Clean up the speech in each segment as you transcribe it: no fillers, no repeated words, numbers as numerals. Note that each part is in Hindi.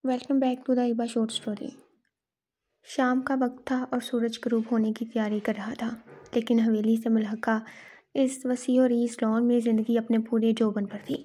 वेलकम बैक टू द इबा शॉर्ट स्टोरी। शाम का वक्त था और सूरज गरूब होने की तैयारी कर रहा था, लेकिन हवेली से मुल्हका इस वसी और इस लॉन में ज़िंदगी अपने पूरे जोबन पर थी।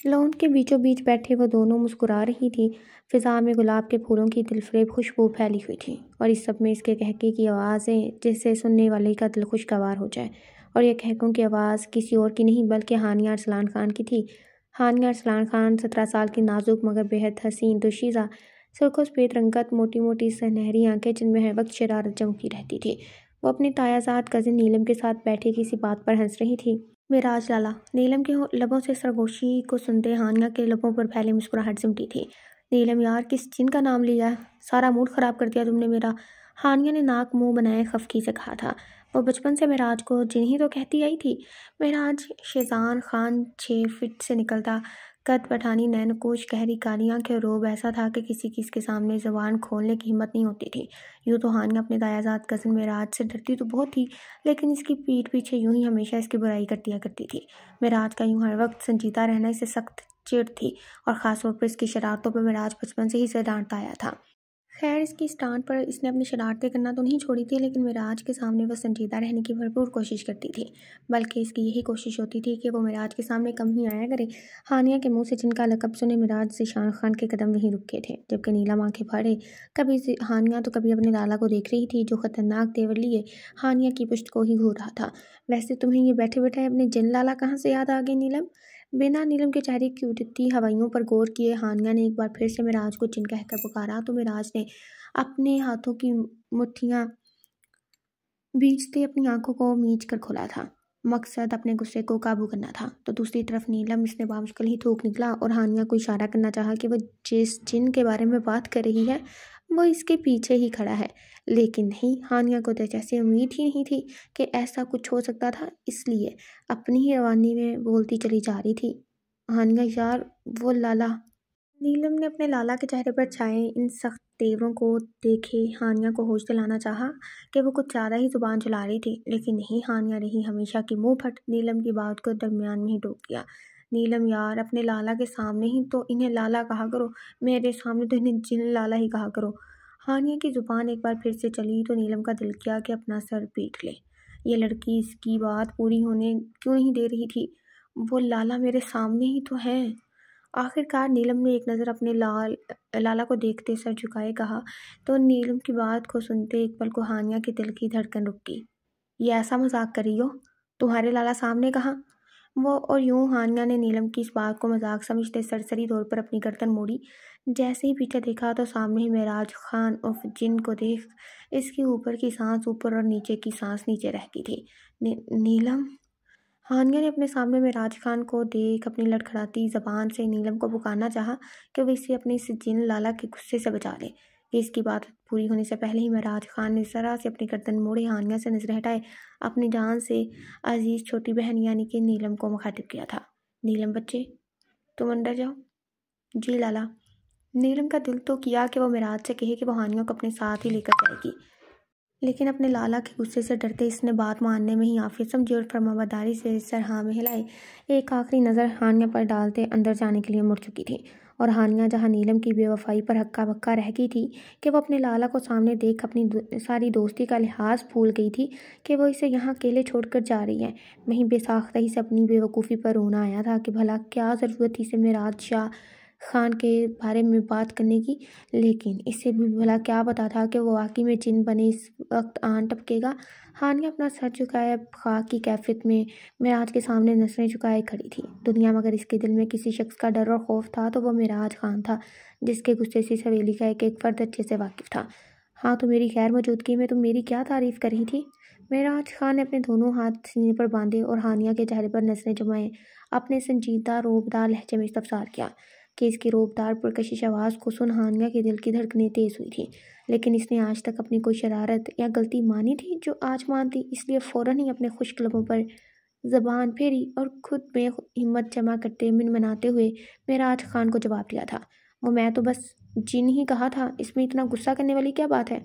लॉन के बीचों बीच बैठे वो दोनों मुस्कुरा रही थी। फिजा में गुलाब के फूलों की दिलफरेब खुशबू फैली हुई थी और इस सब में इसके कहके की आवाज़ें जिससे सुनने वाले का दिल खुशगवार हो जाए। और ये कहकों की आवाज़ किसी और की नहीं बल्कि हानिया अरसलान खान की थी। हानिया अरसलान खान 17 साल की नाजुक मगर बेहद हसीन दोशीज़ा, सुर्खो सफ़ेद रंगत, मोटी मोटी सुनहरी आंखें जिनमें हर वक्त शरारत चमकी रहती थी। वो अपनी तायाजाद कज़िन नीलम के साथ बैठे किसी बात पर हंस रही थी। मेराज लाला, नीलम के लबों से सरगोशी को सुनते हानिया के लबों पर फैली मुस्कुराहट सिमटी थी। नीलम यार, किस जिन का नाम लिया है? सारा मूड ख़राब कर दिया तुमने मेरा। हानिया ने नाक मुंह बनाए खफकी से कहा था। वो बचपन से मेराज को जिन ही तो कहती आई थी। मेराज शेजान खान 6 फीट से निकलता, कद पठानी, नैनकुश, गहरी काली आंखें, रोब ऐसा था कि किसी की इसके सामने ज़बान खोलने की हिम्मत नहीं होती थी। यूँ तो हानिया अपने दायाजाद कज़न मेराज से डरती तो बहुत थी, लेकिन इसकी पीठ पीछे यूं ही हमेशा इसकी बुराई कर दिया करती थी। मेराज का यूं हर वक्त संजीदा रहना इसे सख्त चिढ़ थी और ख़ासतौर पर इसकी शरारतों पर मेराज बचपन से ही इसे डांटता आया था। खैर, इसकी स्टांट पर इसने अपनी शरारतें करना तो नहीं छोड़ी थी, लेकिन मिराज के सामने वह संजीदा रहने की भरपूर कोशिश करती थी। बल्कि इसकी यही कोशिश होती थी कि वो मिराज के सामने कम ही आया करे। हानिया के मुंह से जिनका लकब सुने मिराज ज़ीशान खान के कदम वहीं रुके थे, जबकि नीलम आंखें फाड़े कभी हानिया तो कभी अपने लाला को देख रही थी, जो खतरनाक तेवर लिए हानिया की पुश्त को ही घूर रहा था। वैसे तुम्हें ये बैठे बैठे अपने जिन लाला कहाँ से याद आ गए नीलम? बिना नीलम के चेहरे की उठती हवाइयों पर गौर किए हानिया ने एक बार फिर से मिराज को जिन कहकर पुकारा, तो मिराज ने अपने हाथों की मुट्ठियां भींचते अपनी आंखों को मींच कर खोला था। मकसद अपने गुस्से को काबू करना था। तो दूसरी तरफ नीलम इसने बामुश्किल ही थूक निकला और हानिया को इशारा करना चाहा कि वह जिस जिन के बारे में बात कर रही है वो इसके पीछे ही खड़ा है। लेकिन नहीं, हानिया को तो जैसे उम्मीद ही नहीं थी कि ऐसा कुछ हो सकता था, इसलिए अपनी ही रवानी में बोलती चली जा रही थी। हानिया यार, वो लाला। नीलम ने अपने लाला के चेहरे पर छाए इन सख्त तेवरों को देखे हानिया को होश दिलाना चाहा कि वो कुछ ज़्यादा ही जुबान चला रही थी, लेकिन नहीं, हानिया रही हमेशा की मुंह फट। नीलम की बात को दरमियान में ही टोक दिया। नीलम यार, अपने लाला के सामने ही तो इन्हें लाला कहा करो, मेरे सामने तो इन्हें जिन लाला ही कहा करो। हानिया की जुबान एक बार फिर से चली तो नीलम का दिल किया कि अपना सर पीट ले। ये लड़की इसकी बात पूरी होने क्यों नहीं दे रही थी? वो लाला मेरे सामने ही तो है। आखिरकार नीलम ने एक नज़र अपने लाला को देखते सर झुकाए कहा। तो नीलम की बात को सुनते एक पल को हानिया के दिल की धड़कन रुक गई। ये ऐसा मजाक कर रही हो? तुम्हारे लाला सामने कहाँ? वो और यूं हानिया ने नीलम की इस बात को मजाक समझते सरसरी तौर पर अपनी गर्दन मोड़ी। जैसे ही पीछे देखा तो सामने ही मेराज खान उफ जिन को देख इसकी ऊपर की सांस ऊपर और नीचे की सांस नीचे रह गई थी। नीलम। हानिया ने अपने सामने मेराज खान को देख अपनी लड़खड़ाती जबान से नीलम को पुकारना चाहा कि वो इसे अपने जिन लाला के गुस्से से बचा ले। इसकी बात पूरी होने से पहले ही मेराज खान ने जरा से अपनी गर्दन मोड़े हानिया से नजर हटाए अपनी जान से अजीज छोटी बहन यानी कि नीलम को मुखातिब किया था। नीलम बच्चे, तुम अंदर जाओ। जी लाला। नीलम का दिल तो किया कि वो मेराज से कहे कि वो हानिया को अपने साथ ही लेकर जाएगी, लेकिन अपने लाला के गुस्से से डरते इसने बात मानने में ही आफियत समझी और फरमाबरदारी से सर हाँ में हिलाए। एक आखिरी नज़र हानिया पर डालते अंदर जाने के लिए मुड़ चुकी थी और हानिया जहाँ नीलम की बेवफाई पर हक्का बक्का रह गई थी कि वो अपने लाला को सामने देख अपनी सारी दोस्ती का लिहाज भूल गई थी कि वो इसे यहाँ अकेले छोड़कर जा रही है, वहीं बेसाख्ता ही से अपनी बेवकूफ़ी पर रोना आया था कि भला क्या ज़रूरत थी इसे मेराज शाह खान के बारे में बात करने की। लेकिन इससे भी भला क्या पता था कि वो वाकई में जिन बने इस वक्त आन टपकेगा। हानिया अपना सर झुकाए खाक की कैफियत में मिराज के सामने नसरें झुकाए खड़ी थी। दुनिया मगर इसके दिल में किसी शख्स का डर और खौफ था तो वह मिराज खान था, जिसके गुस्से से हवेली का एक फ़र्द अच्छे से वाकिफ था। हाँ, तो मेरी गैर मौजूदगी में तुम मेरी क्या तारीफ़ कर रही थी? मिराज खान ने अपने दोनों हाथ सीने पर बांधे और हानिया के चेहरे पर नजरें जमाए अपने संजीदा रोबदार लहजे में इस्तफसार किया कि इसकी रोबदार पुरकशिश आवाज़ को सुन हानिया के दिल की धड़कनें तेज़ हुई थी। लेकिन इसने आज तक अपनी कोई शरारत या गलती मानी थी जो आज मानती, इसलिए फ़ौरन ही अपने खुश्क लबों पर ज़बान फेरी और खुद में हिम्मत जमा करते मिनमनाते हुए मेराज खान को जवाब दिया था। वो मैं तो बस जिन ही कहा था, इसमें इतना गुस्सा करने वाली क्या बात है?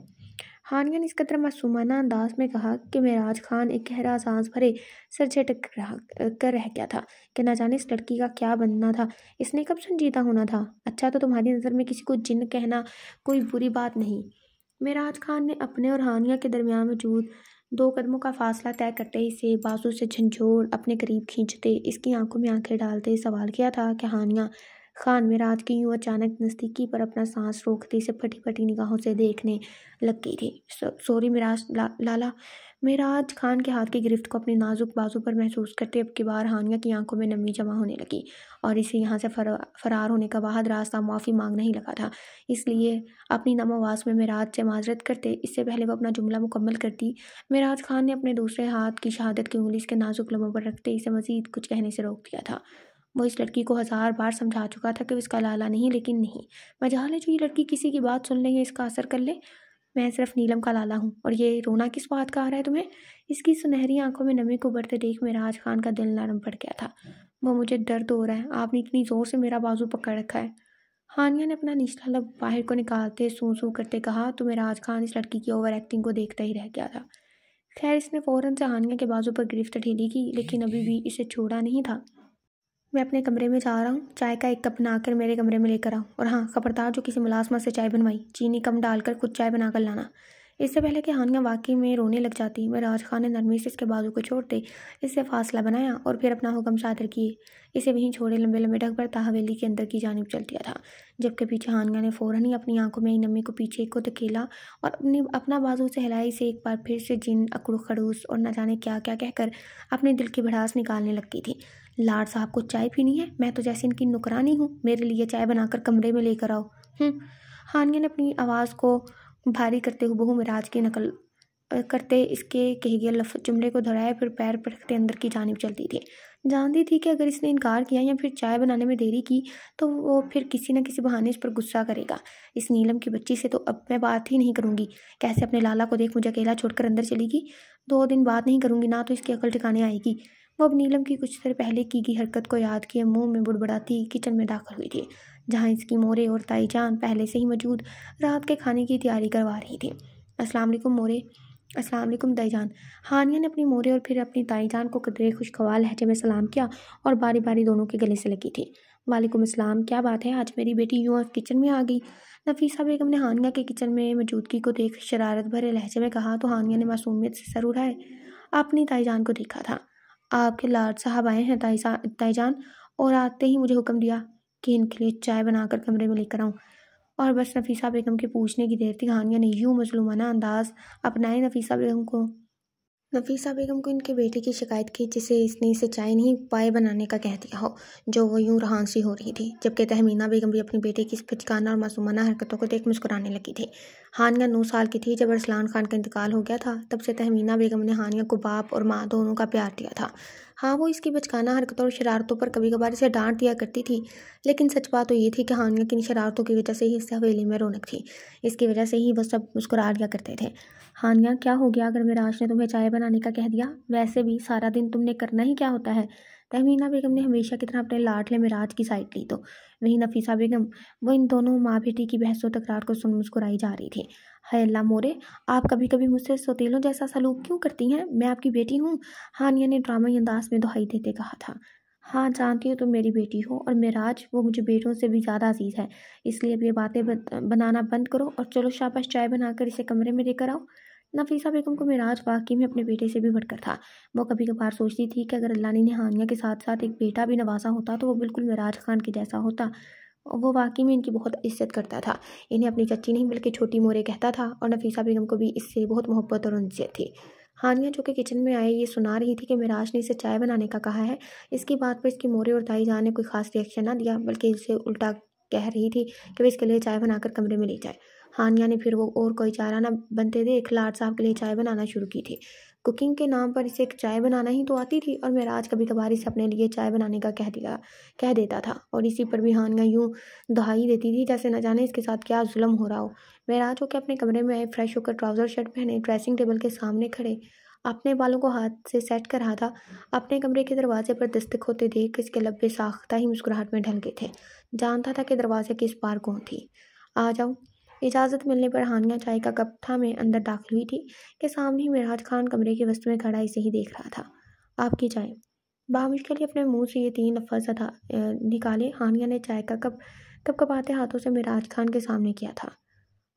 हानिया ने इस कदर मासूमाना अंदाज में कहा कि मेराज खान एक गहरा सांस भरे सर झटक कर रह गया था कि न जाने इस लड़की का क्या बनना था। इसने कब संजीदा होना था। अच्छा, तो तुम्हारी नज़र में किसी को जिन्न कहना कोई बुरी बात नहीं। मेराज खान ने अपने और हानिया के दरमियान मौजूद 2 कदमों का फासला तय करते ही इसे बाजू से झंझोड़ अपने करीब खींचते इसकी आंखों में आंखें डालते सवाल किया था कि हानिया खान मेराज की यूं अचानक नज़दीकी पर अपना सांस रोकते इसे फटी फटी निगाहों से देखने लग गई थी। सॉरी मिराज लाला। मेराज खान के हाथ की गिरफ्त को अपनी नाजुक बाजू पर महसूस करते अब की बार हानिया की आंखों में नमी जमा होने लगी और इसे यहाँ से फरार होने का वाहद रास्ता माफ़ी मांगना ही लगा था। इसलिए अपनी नम आवाज़ में मेराज से माजरत करते इससे पहले वो अपना जुमला मुकम्मल करती, मेराज खान ने अपने दूसरे हाथ की शहादत की उंगली इसके नाजुक लबों पर रखते इसे मजीद कुछ कहने से रोक दिया था। वो इस लड़की को 1000 बार समझा चुका था कि वो इसका लाला नहीं, लेकिन नहीं, मजाल है जो ये लड़की किसी की बात सुन ले या इसका असर कर ले। मैं सिर्फ नीलम का लाला हूँ और ये रोना किस बात का आ रहा है तुम्हें। इसकी सुनहरी आंखों में नमी को बढ़ते देख मेराज खान का दिल नरम पड़ गया था। वो मुझे दर्द हो रहा है, आपने इतनी ज़ोर से मेरा बाजू पकड़ रखा है। हानिया ने अपना निचला लब बाहर को निकालते सू सू करते कहा तो मेराज खान इस लड़की की ओवर एक्टिंग को देखता ही रह गया था। खैर, इसने फ़ौरन से हानिया के बाजू पर गिरफ्त ढीली की, लेकिन अभी भी इसे छोड़ा नहीं था। मैं अपने कमरे में जा रहा हूँ, चाय का एक कप बनाकर मेरे कमरे में लेकर आओ। और हाँ, खबरदार जो किसी मुलाजमत से चाय बनवाई चीनी कम डालकर खुद चाय बनाकर लाना। इससे पहले कि हानिया वाकई में रोने लग जाती, मेराज खान ने नरमी से इसके बाजू को छोड़ते इससे फासला बनाया और फिर अपना हुक्म सादर किए इसे वहीं छोड़े लंबे लंबे ढक पर हवेली के अंदर की जानिब चल दिया था। जबकि पीछे हानिया ने फ़ौरन ही अपनी आंखों में आई नमी को पीछे को धकेला और अपना बाजू से हिलाई से एक बार फिर से जिन अकड़ू खड़ूस और न जाने क्या क्या कहकर अपने दिल की भड़ास निकालने लगती थी। लाड साहब को चाय पीनी है, मैं तो जैसे इनकी नुकरानी हूँ, मेरे लिए चाय बनाकर कमरे में लेकर आओ। हानिया ने अपनी आवाज़ को भारी करते हुए बहू मिराज की नकल करते इसके कहे गए जुमले को दोहराए फिर पैर पटकते अंदर की जानिब चलती थी। जानती थी कि अगर इसने इनकार किया या फिर चाय बनाने में देरी की तो वो फिर किसी न किसी बहाने इस पर गुस्सा करेगा। इस नीलम की बच्ची से तो अब मैं बात ही नहीं करूँगी। कैसे अपने लाला को देख मुझे अकेला छोड़कर अंदर चलेगी। 2 दिन बात नहीं करूँगी ना तो इसकी अकल ठिकाने आएगी। वो अब नीलम की कुछ देर पहले की गई हरकत को याद किए मुंह में बुड़बड़ाती किचन में दाखिल हुई थी, जहाँ इसकी मोरे और ताईजान पहले से ही मौजूद रात के खाने की तैयारी करवा रही थी। अस्सलाम वालेकुम मोरे। अस्सलाम वालेकुम ताईजान। हानिया ने अपनी मोरे और फिर अपनी ताईजान को कदरे खुशगवार लहजे में सलाम किया और बारी बारी दोनों के गले से लगी थी। वालेकुम अस्सलाम, क्या बात है आज मेरी बेटी यूँ किचन में आ गई। नफीसा बेगम ने हानिया के किचन में मौजूदगी को देख शरारत भरे लहजे में कहा तो हानिया ने मासूमियत से सर उठाए अपनी ताईजान को देखा था। आपके लाड साहब आए हैं ताईजान, और आते ही मुझे हुक्म दिया कि इनके लिए चाय बनाकर कमरे में लेकर आऊँ। और बस नफीसा बेगम के पूछने की देर थी हानिया ने यूँ मजलूमाना अंदाज अपनाए नफीसा बेगम को इनके बेटे की शिकायत की जिसे इसने इसे चाय नहीं पाए बनाने का कह दिया हो, जो वो यूं रहानसी हो रही थी। जबकि तहमीना बेगम भी अपनी बेटे की इस बचकाना और मासूमाना हरकतों को देख मुस्कुराने लगी थी। हानिया 9 साल की थी जब अरसलान खान का इंतकाल हो गया था। तब से तहमीना बेगम ने हानिया को बाप और माँ दोनों का प्यार दिया था। हाँ, वो इसकी बचकाना हरकतों और शरारतों पर कभी कभार इसे डांट दिया करती थी, लेकिन सच बात तो ये थी कि हानिया की इन शरारतों की वजह से ही इस हवेली में रौनक थी। इसकी वजह से ही वह सब मुस्कुरा दिया करते थे। हानिया, क्या हो गया अगर मेराज ने तुम्हें चाय बनाने का कह दिया? वैसे भी सारा दिन तुमने करना ही क्या होता है। तहमीना बेगम ने हमेशा की तरह अपने लाडले मेराज की साइड ली तो वहीं नफीसा बेगम वो इन दोनों माँ बेटी की बहसों तकरार को सुन मुस्कुराई जा रही थी। हाय अल्लाह मोरे, आप कभी कभी मुझसे सौतेलों जैसा सलूक क्यों करती हैं? मैं आपकी बेटी हूँ, हानिया ने ड्रामाई अंदाज में दुहाई देते कहा था। हाँ, जानती हो तुम मेरी बेटी हो और मेराज वो मुझे बेटों से भी ज़्यादा अजीज़ है। इसलिए अब ये बातें बनाना बंद करो और चलो शाबाश चाय बनाकर इसे कमरे में लेकर आओ। नफीसा बेगम को मेराज वाकई में अपने बेटे से भी बढ़कर था। वो कभी कभार सोचती थी कि अगर अल्लाह ने हानिया के साथ साथ एक बेटा भी नवाजा होता तो वो बिल्कुल मेराज खान के जैसा होता। वो वाकई में इनकी बहुत इज्जत करता था। इन्हें अपनी चच्ची नहीं बल्कि छोटी मोरे कहता था और नफीसा बेगम को भी इससे बहुत मोहब्बत और उनसे थी। हानिया जो कि किचन में आए ये सुना रही थी कि मेराज ने इसे चाय बनाने का कहा है। इसकी बात पर इसकी मोरे और ताईजान ने कोई खास रिएक्शन ना दिया, बल्कि इसे उल्टा कह रही थी कि वे इसके लिए चाय बनाकर कमरे में ले जाए। हानिया ने फिर वो और कोई चारा ना बनते देख लाड साहब के लिए चाय बनाना शुरू की थी। कुकिंग के नाम पर इसे चाय बनाना ही तो आती थी और मेराज कभी कभार इसे अपने लिए चाय बनाने का कह देता था और इसी पर भी हानिया यूँ दहाई देती थी जैसे न जाने इसके साथ क्या जुल्म हो रहा हो। मेराज होकर अपने कमरे में आए, फ्रेश होकर ट्राउज़र शर्ट पहने ड्रेसिंग टेबल के सामने खड़े अपने बालों को हाथ से सेट कर रहा था। अपने कमरे के दरवाजे पर दस्तक होते देख इसके लब्बे साख्ता ही मुस्कुराहट में ढल गए थे। जानता था कि दरवाजे के इस पार कौन थी। आ जाओ। इजाज़त मिलने पर हानिया चाय का कप थामे अंदर दाखिल हुई थी कि सामने ही मिराज खान कमरे के वस्त में खड़ा इसे ही देख रहा था। आपकी चाय। बामुश्किल ही अपने मुंह से ये 3 लफ्ज़ निकाले हानिया ने चाय का कप कपकपाते हाथों से मिराज खान के सामने किया था।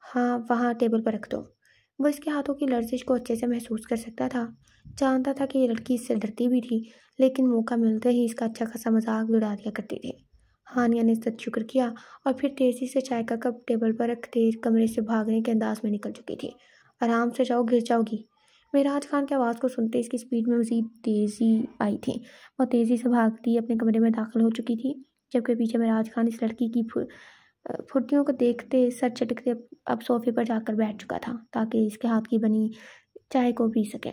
हाँ, वहाँ टेबल पर रख दो। वो इसके हाथों की लर्जिश को अच्छे से महसूस कर सकता था। जानता था कि ये लड़की इससे डरती भी थी, लेकिन मौका मिलते ही इसका अच्छा खासा मजाक भी उड़ा दिया करती थी। हानिया ने सच शुक्र किया और फिर तेजी से चाय का कप टेबल पर रखते कमरे से भागने के अंदाज में निकल चुकी थी। आराम से जाओ, गिर जाओगी। मिराज खान की आवाज़ को सुनते इसकी स्पीड में मजीद तेज़ी आई थी। वह तेज़ी से भागती अपने कमरे में दाखिल हो चुकी थी, जबकि पीछे मिराज खान इस लड़की की फुर्तियों को देखते सर चटकते अब सोफे पर जाकर बैठ चुका था ताकि इसके हाथ की बनी चाय को पी सके।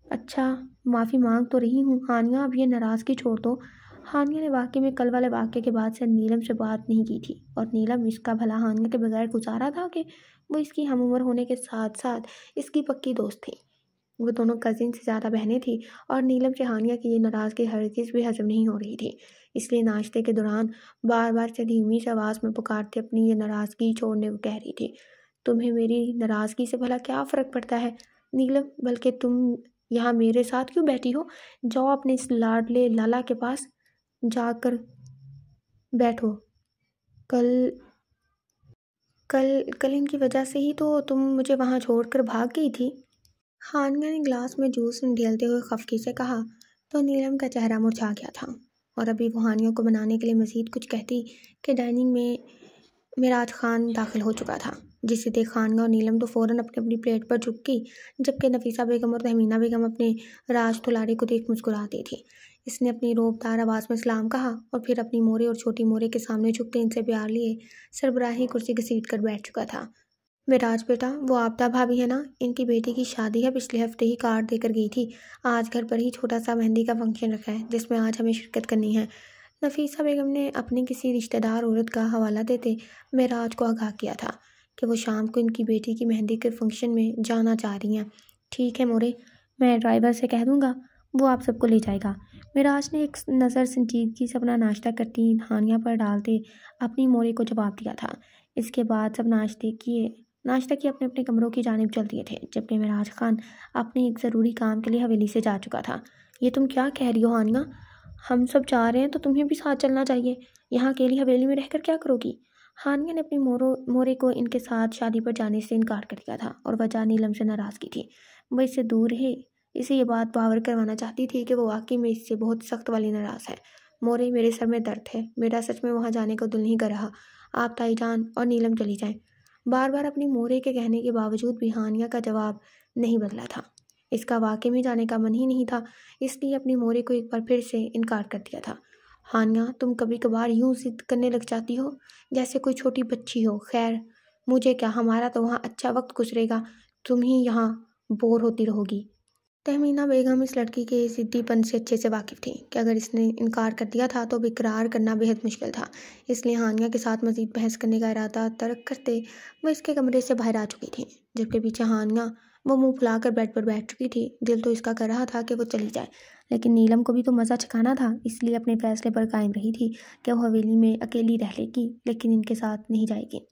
अच्छा, माफ़ी मांग तो रही हूँ हानिया, अब ये नाराज़गी छोड़ दो। हानिया ने वाकई में कल वाले वाक़ये के बाद से नीलम से बात नहीं की थी और नीलम इसका भला हानिया के बगैर गुजारा था कि वो इसकी हम उम्र होने के साथ साथ इसकी पक्की दोस्त थी। वो दोनों कजिन से ज़्यादा बहनें थी और नीलम से हानिया की ये नाराज़गी हरगिज़ भी हजम नहीं हो रही थी। इसलिए नाश्ते के दौरान बार बार से धीमी सी आवाज़ में पुकारते अपनी ये नाराज़गी छोड़ने को कह रही थी। तुम्हें मेरी नाराज़गी से भला क्या फ़र्क पड़ता है नीलम, बल्कि तुम यहाँ मेरे साथ क्यों बैठी हो? जाओ अपने इस लाडले लाला के पास जाकर बैठो। कल कल कल इनकी वजह से ही तो तुम मुझे वहाँ छोड़कर भाग गई थी। हानिया ने ग्लास में जूस ढेलते हुए खफकी से कहा तो नीलम का चेहरा मुरझा गया था और अभी वो हानिया को बनाने के लिए मजीद कुछ कहती कि डाइनिंग में मिराज खान दाखिल हो चुका था, जिसे देख हानिया और नीलम तो फ़ौरन अपनी अपनी प्लेट पर झुक गई, जबकि नफीसा बेगम और तहमीना बेगम अपने राज दुलारे को देख मुस्कुराती थी। इसने अपनी रोबदार आवाज़ में सलाम कहा और फिर अपनी मोरे और छोटी मोरे के सामने झुकते इनसे प्यार लिए सरबराही कुर्सी घसीट कर बैठ चुका था। विराज बेटा, वो आपदा भाभी है ना, इनकी बेटी की शादी है, पिछले हफ्ते ही कार्ड देकर गई थी। आज घर पर ही छोटा सा मेहंदी का फंक्शन रखा है जिसमें आज हमें शिरकत करनी है। नफीसा बेगम ने अपनी किसी रिश्तेदार औरत का हवाला देते मिराज को आगाह किया था कि वो शाम को इनकी बेटी की मेहंदी के फंक्शन में जाना चाह रही हैं। ठीक है मोरे, मैं ड्राइवर से कह दूँगा, वो आप सबको ले जाएगा। मिराज ने एक नज़र संजीदगी से अपना नाश्ता करती हानिया पर डालते अपनी मोरे को जवाब दिया था। इसके बाद सब नाश्ता किए अपने अपने कमरों की जानिब चल दिए थे, जबकि मिराज खान अपने एक ज़रूरी काम के लिए हवेली से जा चुका था। ये तुम क्या कह रही हो हानिया? हम सब जा रहे हैं तो तुम्हें भी साथ चलना चाहिए। यहाँ अकेली हवेली में रहकर क्या करोगी? हानिया ने अपनी मोरे को इनके साथ शादी पर जाने से इनकार कर दिया था और वजह नीलम से नाराज़गी थी। वह इससे दूर है, इसे ये बात बावर करवाना चाहती थी कि वो वाकई में इससे बहुत सख्त वाली नाराज़ है। मोरे, मेरे सर में दर्द है, मेरा सच में वहाँ जाने को दिल नहीं कर रहा। आप ताईजान और नीलम चली जाएं। बार बार अपनी मोरे के कहने के बावजूद भी हानिया का जवाब नहीं बदला था। इसका वाकई में जाने का मन ही नहीं था, इसलिए अपनी मोरे को एक बार फिर से इनकार कर दिया था। हानिया, तुम कभी कभार यूं जिद करने लग जाती हो जैसे कोई छोटी बच्ची हो। खैर, मुझे क्या, हमारा तो वहाँ अच्छा वक्त गुजरेगा, तुम ही यहाँ बोर होती रहोगी। तहमीना बेगम इस लड़की के ज़िद्दीपन से अच्छे से वाकिफ़ थी कि अगर इसने इनकार कर दिया था तो अब इकरार करना बेहद मुश्किल था। इसलिए हानिया के साथ मज़ीद बहस करने का इरादा तर्क करते वह इसके कमरे से बाहर आ चुकी थी, जबकि पीछे हानिया वो मुंह फुलाकर बेड पर बैठ चुकी थी। दिल तो इसका कर रहा था कि वो चली जाए, लेकिन नीलम को भी तो मज़ा चखाना था, इसलिए अपने फैसले पर कायम रही थी कि वो हवेली में अकेली रह लेगी, लेकिन इनके साथ नहीं जाएगी।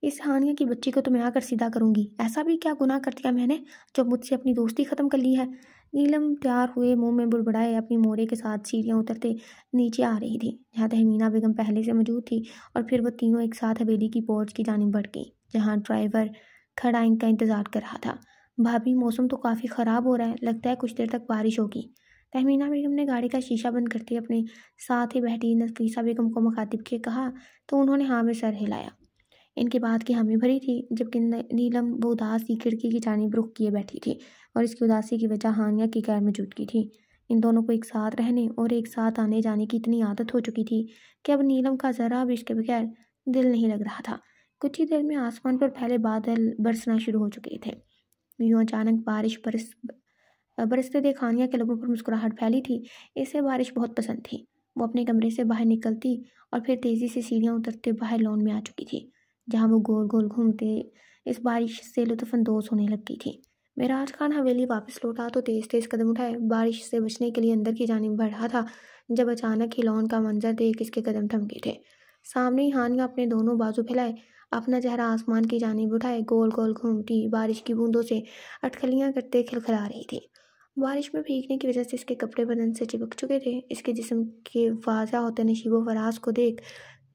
इस हानिया की बच्ची को तो मैं आकर सीधा करूंगी। ऐसा भी क्या गुनाह कर दिया मैंने जो मुझसे अपनी दोस्ती ख़त्म कर ली है? नीलम तैयार हुए मुंह में बुड़बुड़ाए अपनी मोरे के साथ सीढ़ियाँ उतरते नीचे आ रही थी, जहाँ तहमीना बेगम पहले से मौजूद थी और फिर वो तीनों एक साथ हवेली की पोर्च की जानिब बढ़ गई, जहाँ ड्राइवर खड़ा इनका इंतज़ार कर रहा था। भाभी, मौसम तो काफ़ी ख़राब हो रहा है, लगता है कुछ देर तक बारिश होगी। तहमीना बेगम ने गाड़ी का शीशा बंद करते अपने साथ ही बैठी नफीसा बेगम को मुखातिब के कहा तो उन्होंने हाँ में सर हिलाया। इनकी बात की हामी भरी थी, जबकि नीलम वो उदास सी खिड़की की जानिब रुख किए बैठी थी और इसकी उदासी की वजह हानिया की गैर मौजूदगी थी। इन दोनों को एक साथ रहने और एक साथ आने जाने की इतनी आदत हो चुकी थी कि अब नीलम का ज़रा भी इसके बगैर दिल नहीं लग रहा था। कुछ ही देर में आसमान पर फैले बादल बरसना शुरू हो चुके थे। यूँ अचानक बरसते देख हानिया के लबों पर मुस्कुराहट फैली थी। इसे बारिश बहुत पसंद थी। वो अपने कमरे से बाहर निकलती और फिर तेज़ी से सीढ़ियाँ उतरते बाहर लॉन में आ चुकी थी, जहाँ वो गोल गोल घूमते इस बारिश से लुत्फ़अंदोज़ होने लग गई थी। मिराज खान हवेली वापस लौटा तो तेज़ तेज़ कदम उठाए बारिश से बचने के लिए अंदर की जानिब बढ़ रहा था, जब अचानक ही लॉन का मंजर देख इसके कदम थम गए थे। सामने ही हानिया अपने दोनों बाजू फैलाए अपना चेहरा आसमान की जानिब उठाए गोल गोल घूमती बारिश की बूंदों से अटकलियाँ करते खिलखिला रही थी। बारिश में भीगने की वजह से इसके कपड़े बदन से चिपक चुके थे। इसके जिस्म के वाज़ा होते नशीबो फराज को देख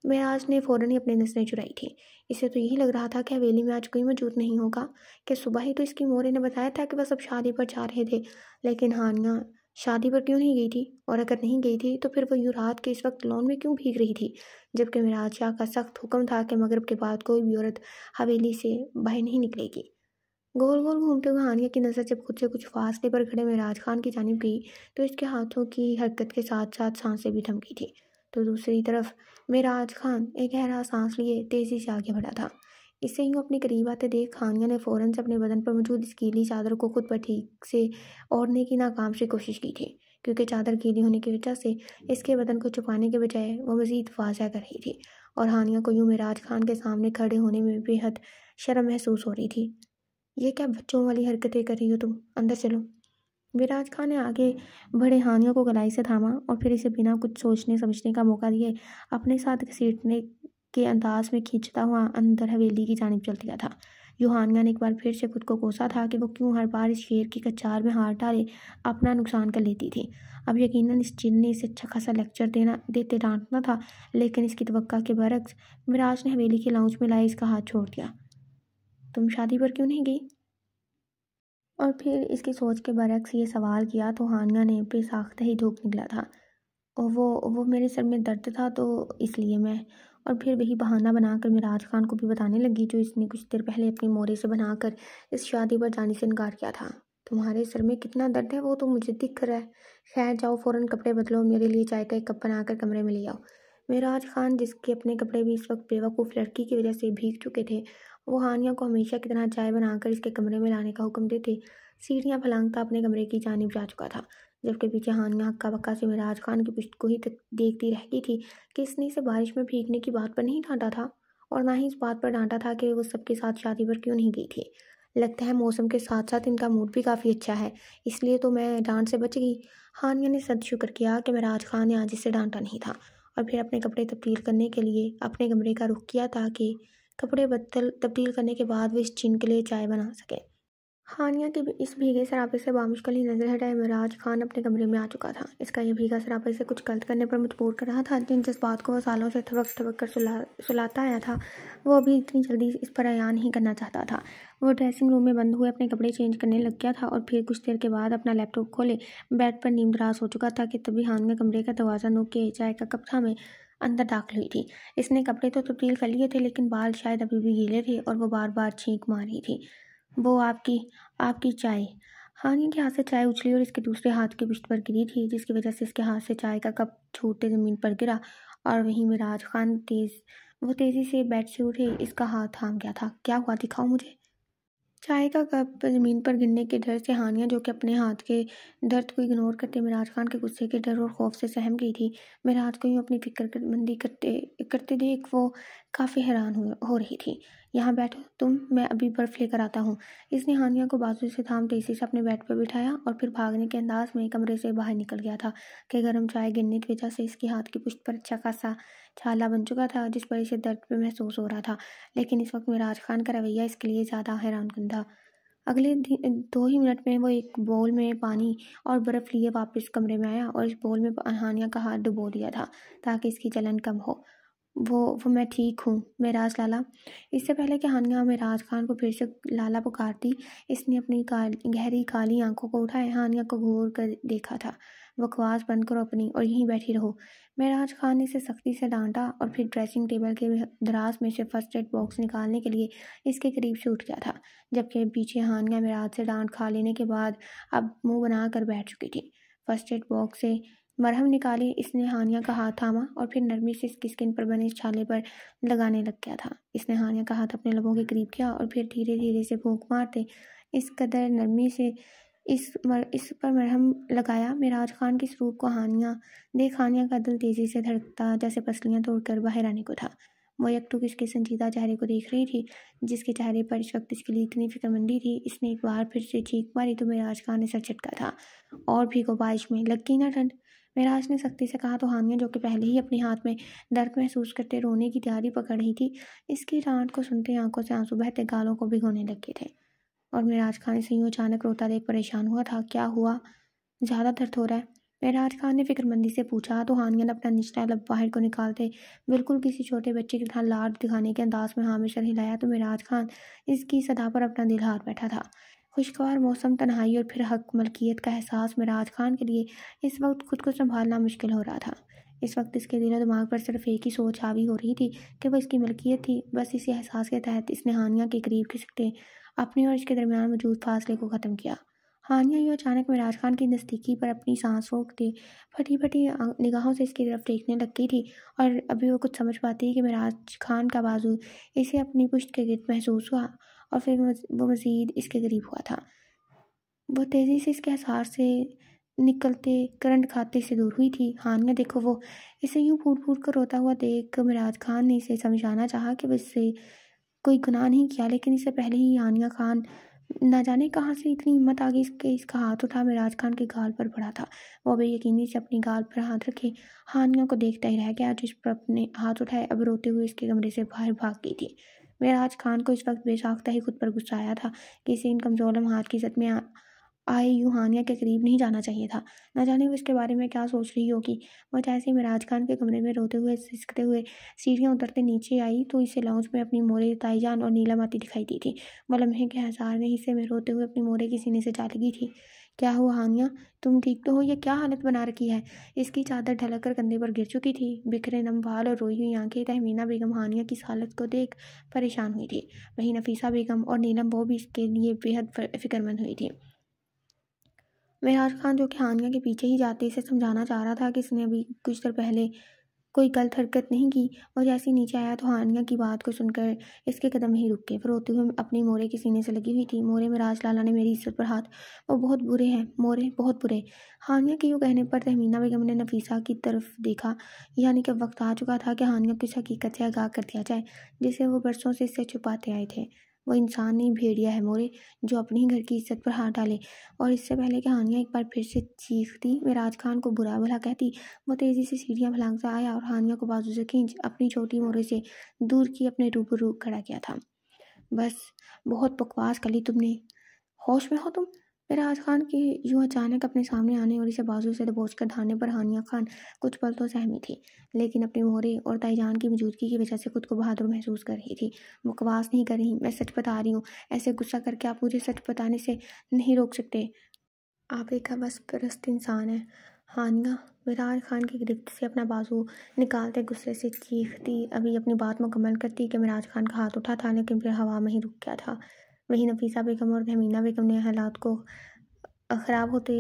मेराज ने फ़ौरन ही अपनी नज़रें चुराई थी। इसे तो यही लग रहा था कि हवेली में आज कोई मौजूद नहीं होगा, कि सुबह ही तो इसकी मोरे ने बताया था कि बस अब शादी पर जा रहे थे। लेकिन हानिया शादी पर क्यों नहीं गई थी? और अगर नहीं गई थी तो फिर वो यूँ रात के इस वक्त लॉन में क्यों भीग रही थी, जबकि मेराज शाह का सख्त हुक्म था कि मगरिब के बाद कोई भी औरत हवेली से बाहर नहीं निकलेगी। गोल गोल घूमते हुए हानिया की नज़र जब खुद से कुछ फासले पर खड़े मेराज खान की जानिब गई तो इसके हाथों की हरकत के साथ साथ सांसें भी थम गई थी। तो दूसरी तरफ मेराज खान एक गहरा सांस लिए तेज़ी से आगे बढ़ा था। इससे यूँ अपने करीब आते देख हानिया ने फ़ौरन से अपने बदन पर मौजूद इस गीली चादर को खुद पर ठीक से ओढ़ने की नाकाम से कोशिश की थी, क्योंकि चादर गीली होने की वजह से इसके बदन को छुपाने के बजाय वो मज़ीद वाज़ा कर रही थी और हानिया को यूँ मेराज खान के सामने खड़े होने में बेहद शर्म महसूस हो रही थी। ये क्या बच्चों वाली हरकतें कर रही हो तुम? अंदर चलो। विराज खान ने आगे बढ़े हानियों को गलाई से थामा और फिर इसे बिना कुछ सोचने समझने का मौका दिए अपने साथ घसीटने के अंदाज में खींचता हुआ अंदर हवेली की जानिब चल दिया था। यूहानिया ने एक बार फिर से खुद को कोसा था कि वो क्यों हर बार इस शेर की कचार में हाथ डाले अपना नुकसान कर लेती थी। अब यकीनन इस चिल ने इसे अच्छा खासा लेक्चर देते डांटना था, लेकिन इसकी तवक्का के बरक्स मिराज ने हवेली के लाउंज में लाए इसका हाथ छोड़ दिया। तुम शादी पर क्यों नहीं गई? और फिर इसकी सोच के बरक्स ये सवाल किया तो हानिया ने बेसाख्ता ही धूप निकला था। और वो मेरे सर में दर्द था तो इसलिए मैं। और फिर वही बहाना बनाकर मिराज खान को भी बताने लगी जो इसने कुछ देर पहले अपनी मोरे से बनाकर इस शादी पर जाने से इनकार किया था। तुम्हारे सर में कितना दर्द है वो तो मुझे दिख रहा है। खैर जाओ फ़ौरन कपड़े बदलो, मेरे लिए चाय का एक कप बनाकर कमरे में ले आओ। मिराज खान, जिसके अपने कपड़े भी इस वक्त बेवकूफ़ लड़की की वजह से भीग चुके थे, वो हानिया को हमेशा की तरह चाय बनाकर इसके कमरे में लाने का हुक्म देते सीढ़ियाँ फलांगता अपने कमरे की जानिब जा चुका था, जबकि पीछे हानिया हक्का बक्का से मिराज खान की पुश्त को ही तक देखती रह गई थी कि इसने इसे बारिश में भीगने की बात पर नहीं डांटा था और ना ही इस बात पर डांटा था कि वो सबके साथ शादी पर क्यों नहीं गई थी। लगता है मौसम के साथ साथ इनका मूड भी काफ़ी अच्छा है, इसलिए तो मैं डांट से बच गई। हानिया ने सद शुक्र किया कि मिराज खान ने आज इसे डांटा नहीं था और फिर अपने कपड़े तब्दील करने के लिए अपने कमरे का रुख किया ताकि कपड़े बदल तब्दील करने के बाद वो इस चिन के लिए चाय बना सके। हानिया के इस भीगे सरापे से बामुश्किल ही नजर हटाए मिराज खान अपने कमरे में आ चुका था। इसका यह भीगा सरापा इसे कुछ गलत करने पर मजबूर कर रहा था। जिन जज्बात को वो सालों से थबक थबक कर सुलाता आया था वो अभी इतनी जल्दी इस पर अयान नहीं करना चाहता था। वो ड्रेसिंग रूम में बंद हुए अपने कपड़े चेंज करने लग गया था और फिर कुछ देर के बाद अपना लैपटॉप खोले बेड पर नींद दराज हो चुका था कि तभी हानिया कमरे का दरवाज़ा नोक के चाय का कप थामे अंदर दाखिल हुई थी। इसने कपड़े तो तब्दील कर लिए थे लेकिन बाल शायद अभी भी गीले थे और वो बार बार छींक मार रही थी। वो आपकी आपकी चाय। हानिया के हाथ से चाय उछली और इसके दूसरे हाथ की पुश्त पर गिरी थी, जिसकी वजह से इसके हाथ से चाय का कप छूटते ज़मीन पर गिरा और वहीं मिराज खान तेज़ी से बेड से उठे इसका हाथ थाम गया था। क्या हुआ, दिखाओ मुझे। चाय का कप ज़मीन पर गिरने के डर से हानिया, जो कि अपने हाथ के दर्द को इग्नोर करते मिराज खान के गुस्से के डर और खौफ से सहम गई थी। मिराज को यूँ अपनी फिक्रमंदी करते करते देख वो काफ़ी हैरान हो रही थी। यहाँ बैठो तुम, मैं अभी बर्फ़ लेकर आता हूँ। इसने हानिया को बाजू से थाम तेज़ी से अपने बेड पर बिठाया और फिर भागने के अंदाज में कमरे से बाहर निकल गया था कि गर्म चाय गिरने की वजह से इसके हाथ की पुश्त पर अच्छा खासा छाला बन चुका था, जिस पर इसे दर्द भी महसूस हो रहा था। लेकिन इस वक्त मिराज खान का रवैया इसके लिए ज़्यादा हैरानकुन था। अगले 2 ही मिनट में वो एक बोल में पानी और बर्फ़ लिए वापस कमरे में आया और इस बोल में हानिया का हाथ डुबो दिया था ताकि इसकी जलन कम हो। वो मैं ठीक हूँ मेराज लाला। इससे पहले कि हानिया मेराज खान को फिर से लाला पुकारती, इसने अपनी गहरी काली आंखों को उठाए हानिया को घूर कर देखा था। बकवास बंद करो अपनी और यहीं बैठी रहो। मेराज खान ने इसे सख्ती से डांटा और फिर ड्रेसिंग टेबल के दराज में से फर्स्ट एड बॉक्स निकालने के लिए इसके करीब से उठ गया था, जबकि पीछे हानिया मेराज से डांट खा लेने के बाद अब मुंह बना कर बैठ चुकी थी। फर्स्ट एड बॉक्स से मरहम निकाली इसने हानिया का हाथ थामा और फिर नरमी से इसकी स्किन पर बने छाले पर लगाने लग गया था। इसने हानिया का हाथ अपने लबों के करीब किया और फिर धीरे धीरे से फूंक मारते इस कदर नरमी से इस पर मरहम लगाया मिराज खान की स्वरूप को हानिया का दिल तेजी से धड़कता जैसे पसलियां तोड़कर बाहर आने को था। वो एकटुक इसके संजीदा चेहरे को देख रही थी, जिसके चेहरे पर इस वक्त इसके लिए इतनी फिक्रमंदी थी। इसने एक बार फिर से चीख मारी तो मिराज खान ने सर झटका था। और भी को बारिश में लग गई ना ठंड। मेराज ने सख्ती से कहा तो हानिया, जो कि पहले ही अपने हाथ में दर्द महसूस करते रोने की तैयारी पकड़ रही थी, इसकी डांट को सुनते आंखों से आंसू बहते गालों को भिगोने लगे थे। और मेराज खान इसे यूं अचानक रोता देख परेशान हुआ था। क्या हुआ, ज़्यादा दर्द हो रहा है? मेराज खान ने फिक्रमंदी से पूछा तो हानिया ने अपना निचला लब बाहर को निकालते बिल्कुल किसी छोटे बच्चे की तरह लाड दिखाने के अंदाज में हाँ में सर हिलाया तो मेराज खान इसकी सदा पर अपना दिल हार बैठा था। खुशगवार मौसम, तन्हाई और फिर हक मलकियत का एहसास मेराज खान के लिए इस वक्त खुद को संभालना मुश्किल हो रहा था। इस वक्त इसके दिलो दिमाग पर सिर्फ एक ही सोच हावी हो रही थी कि वह इसकी मलकियत थी। बस इसी एहसास के तहत इसने हानिया के करीब खिसकते अपने और इसके दरमियान मौजूद फासले को ख़त्म किया। हानिया यूँ अचानक मेराज खान की नज़दीकी पर अपनी सांस रोकते फटी फटी निगाहों से इसकी तरफ देखने लग गई थी। और अभी वो कुछ समझ पाती कि मेराज खान का बाजू इसे अपनी पुश्त के गिर्द महसूस हुआ और फिर वो मज़ीद इसके करीब हुआ था। वो तेज़ी से इसके आसार से निकलते करंट खाते से दूर हुई थी। हानिया देखो, वो इसे यूँ फूट फूट कर रोता हुआ देख मेराज खान ने इसे समझाना चाहा कि वो इससे कोई गुनाह नहीं किया, लेकिन इससे पहले ही हानिया खान ना जाने कहाँ से इतनी हिम्मत आ गई इसका हाथ उठा मेराज खान के गाल पर पड़ा था। वो बेयकीनी से अपनी गाल पर हाथ रखे हानिया को देखता ही रह गया, जिस पर अपने हाथ उठाए अब रोते हुए इसके कमरे से बाहर भाग गई थी। मेराज खान को इस वक्त बेसाख्ता ही खुद पर गुस्सा आया था कि इसे इन कमजोर हाथ की जद में आए यूँ हानिया के करीब नहीं जाना चाहिए था। न जाने वो इसके बारे में क्या सोच रही होगी। वो जैसे ही मेराज खान के कमरे में रोते हुए सिसकते हुए सीढ़ियाँ उतरते नीचे आई तो इसे लाउंज में अपनी मोरे, ताईजान और नीलम आती दिखाई दी थी। वो लम्हे के हजार में हिस्से में रोते हुए अपनी मोरे के सीने से जा लगी थी। क्या हुआ हानिया, तुम ठीक तो हो? ये क्या हालत बना रखी है? इसकी चादर ढलक कर कंधे पर गिर चुकी थी। बिखरे नम बाल और रोई हुई आंखें। तहमीना बेगम हानिया की इस हालत को देख परेशान हुई थी। वहीं नफीसा बेगम और नीलम, वो भी इसके लिए बेहद फिक्रमंद हुई थी। मेराज खान, जो कि हानिया के पीछे ही जाते इसे समझाना चाह रहा था कि इसने अभी कुछ देर पहले कोई गलत हरकत नहीं की, और जैसे ही नीचे आया तो हानिया की बात को सुनकर इसके कदम ही रुक गए। फिर रोते हुए अपनी मोरे के सीने से लगी हुई थी। मोरे, मेराज लाला ने मेरी इज्जत पर हाथ, वो बहुत बुरे हैं मोरे, बहुत बुरे। हानिया के यूँ कहने पर तहमीना बेगम ने नफीसा की तरफ देखा, यानी कि वक्त आ चुका था कि हानिया को इस हकीकत से आगाह कर दिया जाए जिसे वो बरसों से इससे छुपाते आए थे। वो इंसान नहीं, भेड़िया है मोरे, जो अपने ही घर की इज्जत पर हाथ डाले। और इससे पहले कि हानिया एक बार फिर से चीखती, मेराज खान को बुरा भला कहती, वो तेज़ी से सीढ़ियाँ फलांगता आया और हानिया को बाजू से खींच अपनी छोटी मोरे से दूर की अपने रूबरू खड़ा किया था। बस, बहुत बकवास कर ली तुमने, होश में हो तुम? मेराज खान के यूँ अचानक अपने सामने आने और इसे बाजू से दबोच कर ढाने पर हानिया खान कुछ पल तो सहमी थी, लेकिन अपनी मोहरे और ताईजान की मौजूदगी की वजह से खुद को बहादुर महसूस कर रही थी। बकवास नहीं कर रही, मैं सच बता रही हूँ। ऐसे गुस्सा करके आप मुझे सच बताने से नहीं रोक सकते। आप एक बस परस्त इंसान हैं। हानिया मेराज खान की गिरफ्त से अपना बाजू निकालते गुस्से से चीखती अभी अपनी बात मुकम्मल करती कि मेराज खान का हाथ उठा था, लेकिन फिर हवा में ही रुक गया था। वहीं नफीसा बेगम और तहमीना बेगम ने हालात को ख़राब होते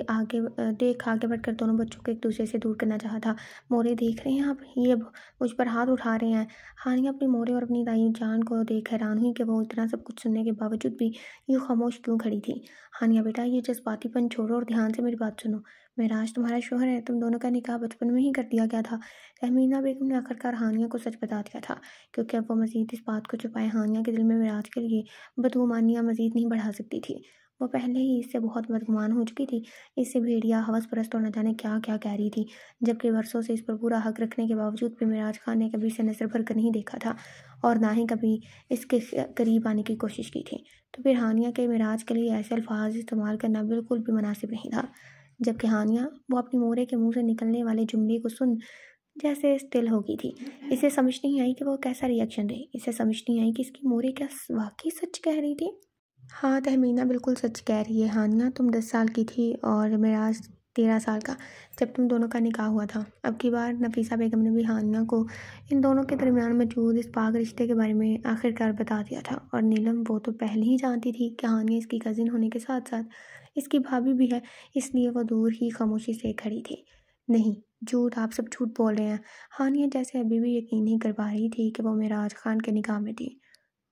देख आगे बढ़कर दोनों बच्चों को एक दूसरे से दूर करना चाहा था। मोरे, देख रहे हैं आप, ये मुझ पर हाथ उठा रहे हैं। हानिया अपनी मोरे और अपनी दाई जान को देख हैरान हुई कि वो इतना सब कुछ सुनने के बावजूद भी यूँ खामोश क्यों खड़ी थी। हानिया बेटा, ये जज्बातीपन छोड़ो और ध्यान से मेरी बात सुनो। मेराज तुम्हारा शौहर है, तुम दोनों का निकाह बचपन में ही कर दिया गया था। तहमीना बेगम ने आखिरकार हानिया को सच बता दिया था, क्योंकि अब वो मजीद इस बात को छुपाए हानिया के दिल में मेराज के लिए बदगुमानियाँ मजीद नहीं बढ़ा सकती थी। वो पहले ही इससे बहुत बदगुमान हो चुकी थी। इससे भेड़िया, हवस परस्त और न जाने क्या क्या कह रही थी, जबकि वर्षों से इस पर पूरा हक रखने के बावजूद भी मेराज खान ने कभी इसे नजर भर कर नहीं देखा था और ना ही कभी इसके करीब आने की कोशिश की थी। तो फिर हानिया के मेराज के लिए ऐसे अल्फाज इस्तेमाल करना बिल्कुल भी मुनासिब नहीं था। जबकि हानिया, वो अपनी मोरे के मुंह से निकलने वाले जुमले को सुन जैसे स्टिल हो गई थी। इसे समझ नहीं आई कि वो कैसा रिएक्शन दे। इसे समझ नहीं आई कि इसकी मोरे क्या वाकई सच कह रही थी। हाँ, तहमीना बिल्कुल सच कह रही है। हानिया, तुम 10 साल की थी और मेराज 13 साल का जब तुम दोनों का निकाह हुआ था। अब की बार नफीसा बेगम ने भी हानिया को इन दोनों के दरमियान मौजूद इस पाक रिश्ते के बारे में आखिरकार बता दिया था। और नीलम, वो तो पहले ही जानती थी कि हानिया इसकी कज़िन होने के साथ साथ इसकी भाभी भी है, इसलिए वो दूर ही खामोशी से खड़ी थी। नहीं, झूठ, आप सब झूठ बोल रहे हैं। हानिया जैसे अभी भी यकीन नहीं कर पा रही थी कि वो मेराज खान के निकाह में थी,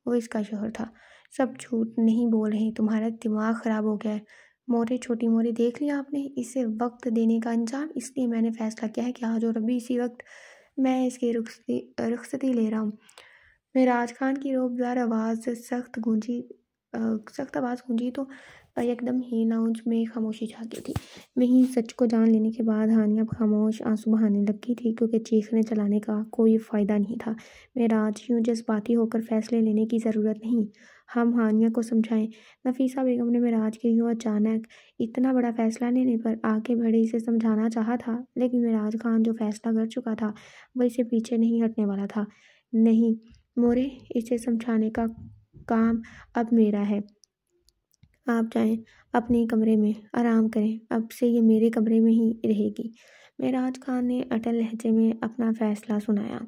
वो इसका शौहर था। सब झूठ नहीं बोल रहे, तुम्हारा दिमाग ख़राब हो गया है। मोरे, छोटी मोरे, देख लिया आपने, इसे वक्त देने का अंजाम। इसलिए मैंने फ़ैसला किया है कि आज और अभी इसी वक्त मैं इसकी रुखसती ले रहा हूँ। मेराज खान की रोबदार आवाज़ सख्त आवाज़ गूंजी तो और एकदम ही लाउंज में खामोशी छा गई थी। वहीं सच को जान लेने के बाद हानिया खामोश आंसू बहाने लगी थी, क्योंकि चीखने चलाने का कोई फ़ायदा नहीं था। मेराज, यूँ जज्बाती होकर फैसले लेने की ज़रूरत नहीं, हम हानिया को समझाएं। नफीसा बेगम ने मेराज के यूँ अचानक इतना बड़ा फैसला लेने पर आगे बढ़े इसे समझाना चाहा था, लेकिन मेराज खान जो फैसला कर चुका था वह इसे पीछे नहीं हटने वाला था। नहीं मोरे, इसे समझाने का काम अब मेरा है। आप जाएं अपने कमरे में आराम करें, अब से ये मेरे कमरे में ही रहेगी। मेराज खान ने अटल लहजे में अपना फैसला सुनाया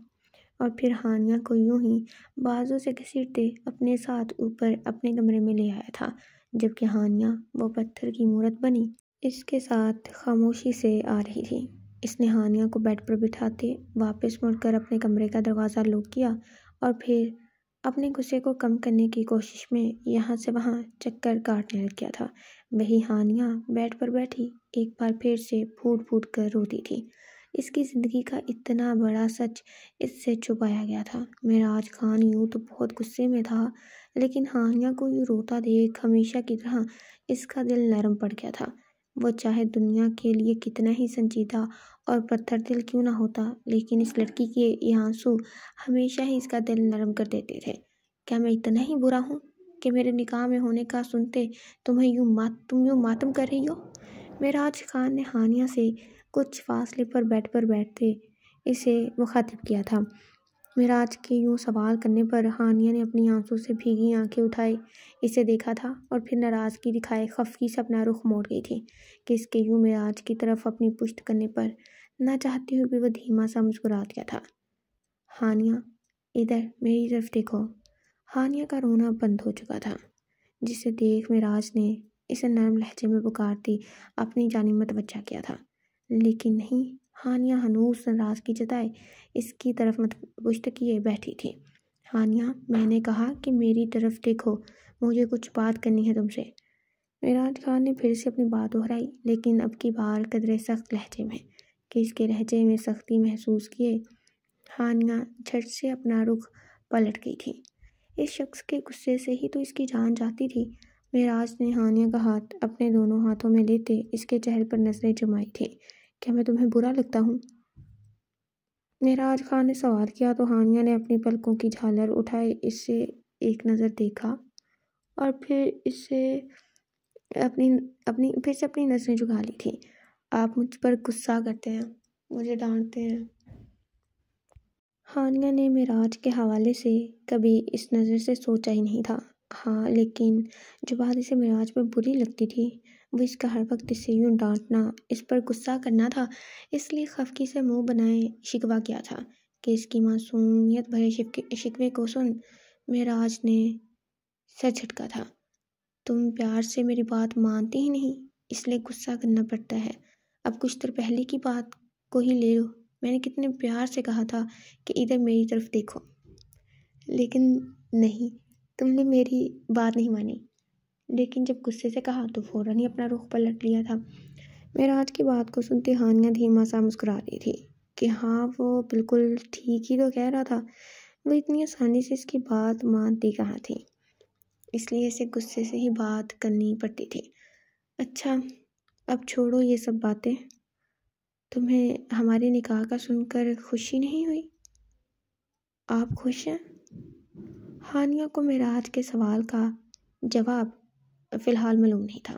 और फिर हानिया को यूं ही बाजू से घसीटते अपने साथ ऊपर अपने कमरे में ले आया था, जबकि हानिया वो पत्थर की मूरत बनी इसके साथ खामोशी से आ रही थी। इसने हानिया को बेड पर बिठाते वापस मुड़कर अपने कमरे का दरवाज़ा लॉक किया और फिर अपने गुस्से को कम करने की कोशिश में यहाँ से वहाँ चक्कर काटने लग गया था। वही हानिया बेड पर बैठी एक बार फिर से फूट फूट कर रोती थी। इसकी ज़िंदगी का इतना बड़ा सच इससे छुपाया गया था। मेराज खान यूँ तो बहुत गुस्से में था, लेकिन हानिया को यूँ रोता देख हमेशा की तरह इसका दिल नरम पड़ गया था। वो चाहे दुनिया के लिए कितना ही संजीदा और पत्थर दिल क्यों ना होता, लेकिन इस लड़की के ये आंसू हमेशा ही इसका दिल नरम कर देते थे। क्या मैं इतना ही बुरा हूँ कि मेरे निकाह में होने का सुनते तुम यूँ मातम कर रही हो? मेराज खान ने हानिया से कुछ फासले पर बेड पर बैठते इसे मुखातिब किया था। मेराज के यूँ सवाल करने पर हानिया ने अपनी आंसू से भीगी आंखें उठाई इसे देखा था और फिर नाराज़गी दिखाए खफकी से अपना रुख मोड़ गई थी कि इसके यूँ मेराज की तरफ अपनी पुश्त करने पर ना चाहते हुए भी वह धीमा सा मुस्कुरा दिया था। हानिया, इधर मेरी तरफ देखो। हानिया का रोना बंद हो चुका था, जिसे देख मेराज ने इसे नरम लहजे में पुकारती अपनी जानिब मतवज्जा किया था, लेकिन नहीं, हानिया हनूस नाराज़गी जताए इसकी तरफ पुश्त किए बैठी थी। हानिया, मैंने कहा कि मेरी तरफ देखो, मुझे कुछ बात करनी है तुमसे। मेराज खान ने फिर से अपनी बात दोहराई, लेकिन अब की बार कदरे सख्त लहजे में कि इसके लहजे में सख्ती महसूस किए हानिया झट से अपना रुख पलट गई थी। इस शख्स के गुस्से से ही तो इसकी जान जाती थी। मेराज ने हानिया का हाथ अपने दोनों हाथों में लेते इसके चेहरे पर नजरें जमाई थी। क्या मैं तुम्हें बुरा लगता हूँ? मेराज खान ने सवाल किया तो हानिया ने अपनी पलकों की झालर उठाई इससे एक नज़र देखा और फिर इससे अपनी अपनी फिर से अपनी नज़रें झुका ली थी। आप मुझ पर गुस्सा करते हैं, मुझे डांटते हैं। हानिया ने मेराज के हवाले से कभी इस नज़र से सोचा ही नहीं था। हाँ, लेकिन जो बात इसे मेराज पर बुरी लगती थी वो इसका हर वक्त इसे यूँ डांटना, इस पर गुस्सा करना था। इसलिए खफकी से मुंह बनाए शिकवा किया था कि इसकी मासूमियत भरे शिकवे को सुन मेराज ने सर झटका था। तुम प्यार से मेरी बात मानती ही नहीं, इसलिए गुस्सा करना पड़ता है। अब कुछ देर पहले की बात को ही ले लो, मैंने कितने प्यार से कहा था कि इधर मेरी तरफ देखो, लेकिन नहीं, तुमने मेरी बात नहीं मानी। लेकिन जब गुस्से से कहा तो फौरन ही अपना रुख पलट लिया था। मेराज की बात को सुनते हानिया धीमा सा मुस्कुरा रही थी कि हाँ, वो बिल्कुल ठीक ही तो कह रहा था। वो इतनी आसानी से इसकी बात मानती कहाँ थी, इसलिए इसे गुस्से से ही बात करनी पड़ती थी। अच्छा, अब छोड़ो ये सब बातें। तुम्हें हमारे निकाह का सुनकर खुशी नहीं हुई? आप खुश हैं? हानिया को मेराज के सवाल का जवाब फ़िलहाल मालूम नहीं था,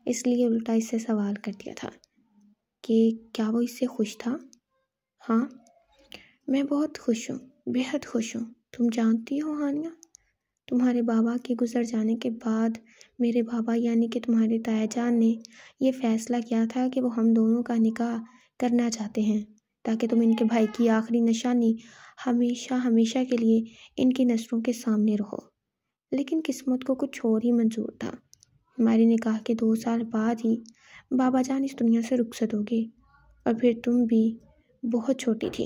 इसलिए उल्टा इससे सवाल कर दिया था कि क्या वो इससे खुश था? हाँ, मैं बहुत खुश हूँ, बेहद खुश हूँ। तुम जानती हो हानिया, तुम्हारे बाबा के गुजर जाने के बाद मेरे बाबा यानी कि तुम्हारे तायाजान ने ये फ़ैसला किया था कि वो हम दोनों का निकाह करना चाहते हैं, ताकि तुम इनके भाई की आखिरी निशानी हमेशा हमेशा के लिए इनकी नज़रों के सामने रहो। लेकिन किस्मत को कुछ और ही मंजूर था। हमारे निकाह के 2 साल बाद ही बाबा जान इस दुनिया से रुखसत हो गए और फिर तुम भी बहुत छोटी थी,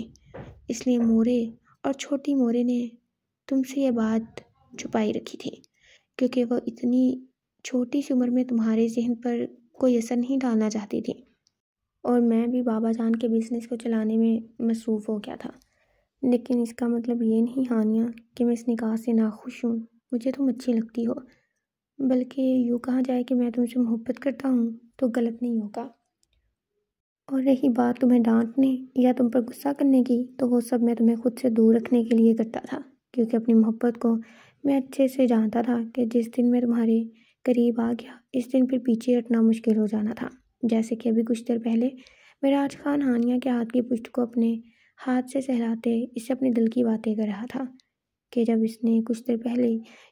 इसलिए मोरे और छोटी मोरे ने तुमसे ये बात छुपाई रखी थी, क्योंकि वो इतनी छोटी सी उम्र में तुम्हारे जहन पर कोई असर नहीं डालना चाहती थी। और मैं भी बाबा जान के बिज़नेस को चलाने में मसरूफ़ हो गया था। लेकिन इसका मतलब ये नहीं हानिया कि मैं इस निकाह से नाखुश हूँ। मुझे तुम अच्छी लगती हो, बल्कि यूँ कहा जाए कि मैं तुमसे मोहब्बत करता हूँ तो गलत नहीं होगा। और रही बात तुम्हें डांटने या तुम पर गुस्सा करने की, तो वो सब मैं तुम्हें खुद से दूर रखने के लिए करता था, क्योंकि अपनी मोहब्बत को मैं अच्छे से जानता था कि जिस दिन मैं तुम्हारे करीब आ गया, इस दिन फिर पीछे हटना मुश्किल हो जाना था। जैसे कि अभी कुछ देर पहले मिराज खान हानिया के हाथ की पुष्ट को अपने हाथ से सहलाते इससे अपने दिल की बातें कर रहा था कि जब इसने कुछ देर पहले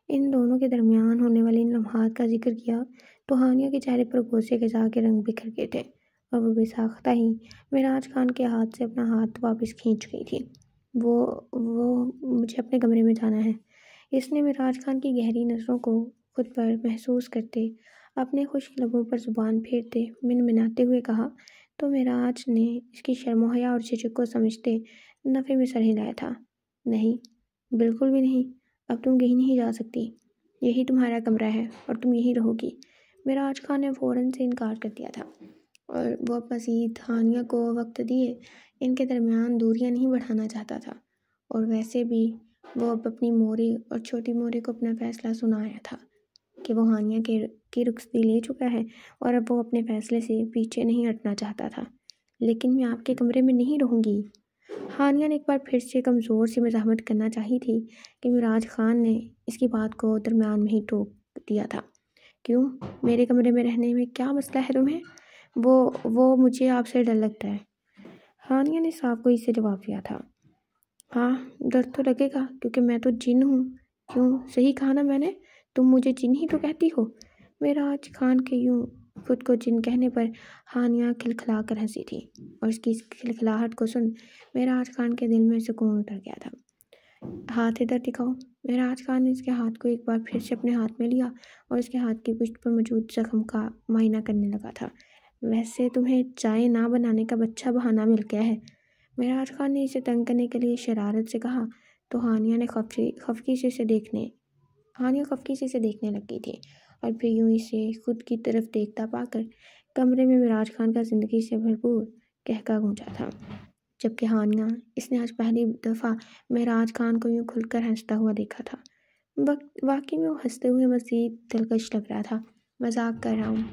इन दोनों के दरमियान होने वाले इन लम्हात का जिक्र किया, तो हानिया के चेहरे पर गुस्से के जाके रंग बिखर गए थे और वो बेसाख्ता ही मिराज खान के हाथ से अपना हाथ वापस खींच गई थी। वो मुझे अपने कमरे में जाना है। इसने मिराज खान की गहरी नज़रों को खुद पर महसूस करते अपने खुश्क लबों पर जुबान फेरते मिनमिनाते हुए कहा, तो मिराज ने इसकी शर्मोहया और झिझक को समझते नफ़े में सर हिलाया था। नहीं, बिल्कुल भी नहीं, अब तुम कहीं नहीं जा सकती, यही तुम्हारा कमरा है और तुम यहीं रहोगी। मिराज खान ने फ़ौरन से इनकार कर दिया था और वो मज़ीद हानिया को वक्त दिए इनके दरमियान दूरियां नहीं बढ़ाना चाहता था। और वैसे भी वो अब अपनी मोरे और छोटी मोरे को अपना फ़ैसला सुनाया था कि वो हानिया की रुखसती ले चुका है और अब वो अपने फ़ैसले से पीछे नहीं हटना चाहता था। लेकिन मैं आपके कमरे में नहीं रहूँगी। हानिया ने एक बार फिर से कमज़ोर सी मज़ाहमत करना चाही थी कि मिराज खान ने इसकी बात को दरमियान में ही टोक दिया था। क्यों, मेरे कमरे में रहने में क्या मसला है तुम्हें? वो मुझे आपसे डर लगता है। हानिया ने साफ गोई से जवाब दिया था। हाँ, डर तो लगेगा क्योंकि मैं तो जिन हूँ। क्यों, सही कहा ना मैंने? तुम मुझे जिन ही तो कहती हो। मिराज खान के यूं खुद को जिन कहने पर हानिया खिलखिला कर हंसी थी और उसकी इस खिलखिलाहट को सुन मिराज खान के दिल में सुकून उतर गया था। हाथ इधर दिखाओ। मिराज खान ने इसके हाथ को एक बार फिर से अपने हाथ में लिया और उसके हाथ की पुष्ट पर मौजूद जख्म का मायना करने लगा था। वैसे तुम्हें चाय ना बनाने का अच्छा बहाना मिल गया है, मिराज खान ने इसे तंग करने के लिए शरारत से कहा। तो हानिया खफकी से इसे देखने लग गई थी और फिर यूं इसे खुद की तरफ देखता पाकर कमरे में मिराज खान का जिंदगी से भरपूर कहका गूंजा था। जबकि हानिया इसने आज पहली दफ़ा मिराज खान को यूं खुलकर हंसता हुआ देखा था। वाकई में वो हंसते हुए मज़ीद दिलकश लग रहा था। मजाक कर रहा हूँ,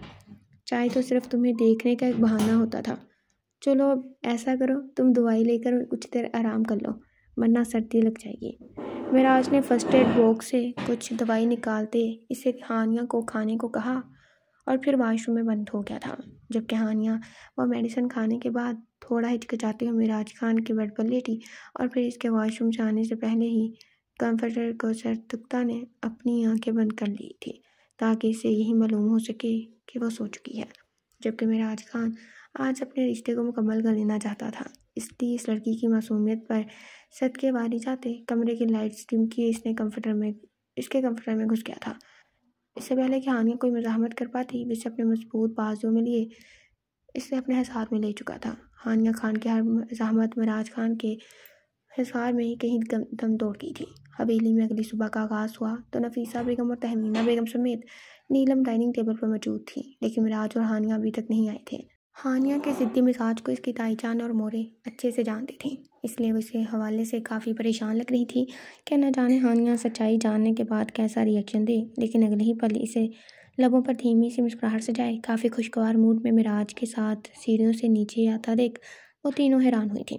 चाहे तो सिर्फ तुम्हें देखने का एक बहाना होता था। चलो अब ऐसा करो, तुम दवाई लेकर कुछ देर आराम कर लो, वरना सर्दी लग जाएगी। मिराज ने फर्स्ट एड बॉक्स से कुछ दवाई निकालते इसे हानिया को खाने को कहा और फिर वॉशरूम में बंद हो गया था। जबकि हानिया वह मेडिसिन खाने के बाद थोड़ा हिचकिचाते हुए मिराज खान के बेड पर लेटी और फिर इसके वॉशरूम जाने से पहले ही कंफर्टर को सरतुक्ता ने अपनी आंखें बंद कर ली थी ताकि इसे यही मालूम हो सके कि वह सो चुकी है। जबकि मिराज खान आज अपने रिश्ते को मुकम्मल कर लेना चाहता था, इसलिए इस लड़की की मासूमियत पर सदके वारी जाते कमरे की लाइट्स डिम किए इसके कंफर्टर में घुस गया था। इससे पहले कि हानिया कोई मज़ाहमत कर पाती, इसे अपने मजबूत बाजुओं में लिए इसे अपने हिसार में ले चुका था। हानिया खान की हर मज़ाहमत मिराज खान के हिसार में ही कहीं दम तोड़ गई थी। हवेली में अगली सुबह का आगाज़ हुआ तो नफीसा बेगम और तहमीना बेगम समेत नीलम डाइनिंग टेबल पर मौजूद थी, लेकिन मिराज और हानिया अभी तक नहीं आए थे। हानिया के ज़िद्दी मिजाज को इसकी ताईजान और मोरे अच्छे से जानती थी, इसलिए वो इसे हवाले से काफ़ी परेशान लग रही थी कि न जाने हानिया सच्चाई जानने के बाद कैसा रिएक्शन दे। लेकिन अगले ही पल इसे लबों पर धीमी सी मुस्कुराहट सजाए काफ़ी खुशगवार मूड में मिराज के साथ सीढ़ियों से नीचे आता देख वो तीनों हैरान हुई थी।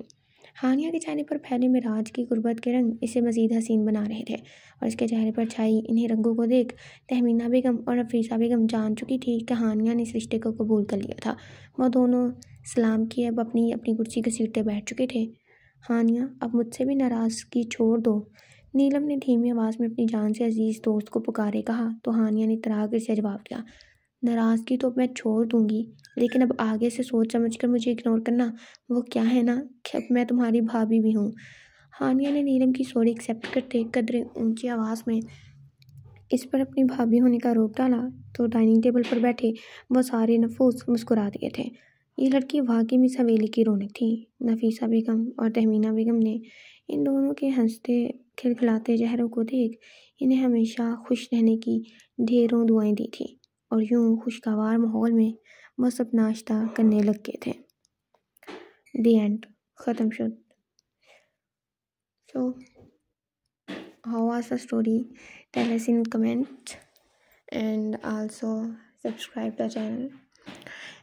हानिया के चेहरे पर फैले मिराज की गुर्बत के रंग इसे मज़ीद हसीन बना रहे थे और इसके चेहरे पर छाई इन्हीं रंगों को देख तहमीना बेगम और नफीसा बेगम जान चुकी थी कि हानिया ने इस रिश्ते को कबूल कर लिया था। वह दोनों सलाम किए अब अपनी अपनी कुर्सी घसीटते बैठ चुके थे। हानिया, अब मुझसे भी नाराज़गी छोड़ दो, नीलम ने धीमी आवाज़ में अपनी जान से अजीज़ दोस्त को पुकारे कहा। तो हानिया ने तराग से जवाब दिया, नाराज़गी तो मैं छोड़ दूंगी, लेकिन अब आगे से सोच समझ कर मुझे इग्नोर करना। वो क्या है ना कि अब मैं तुम्हारी भाभी भी हूँ। हानिया ने नीलम की सॉरी एक्सेप्ट करते कदरे ऊंची आवाज़ में इस पर अपनी भाभी होने का आरोप डाला तो डाइनिंग टेबल पर बैठे वो सारे नफूस मुस्कुरा दिए थे। ये लड़की वाकई में इस हवेली की रौनक थी। नफीसा बेगम और तहमीना बेगम ने इन दोनों के हंसते खिलखिलाते चेहरों को देख इन्हें हमेशा खुश रहने की ढेरों दुआएं दी थी और यूं खुशगवार माहौल में वह सब नाश्ता करने लग गए थे। दी एंड, ख़त्म शुद। So, how was the story? Tell us in comment. and also subscribe the channel.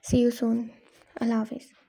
See you soon. Allah Hafiz.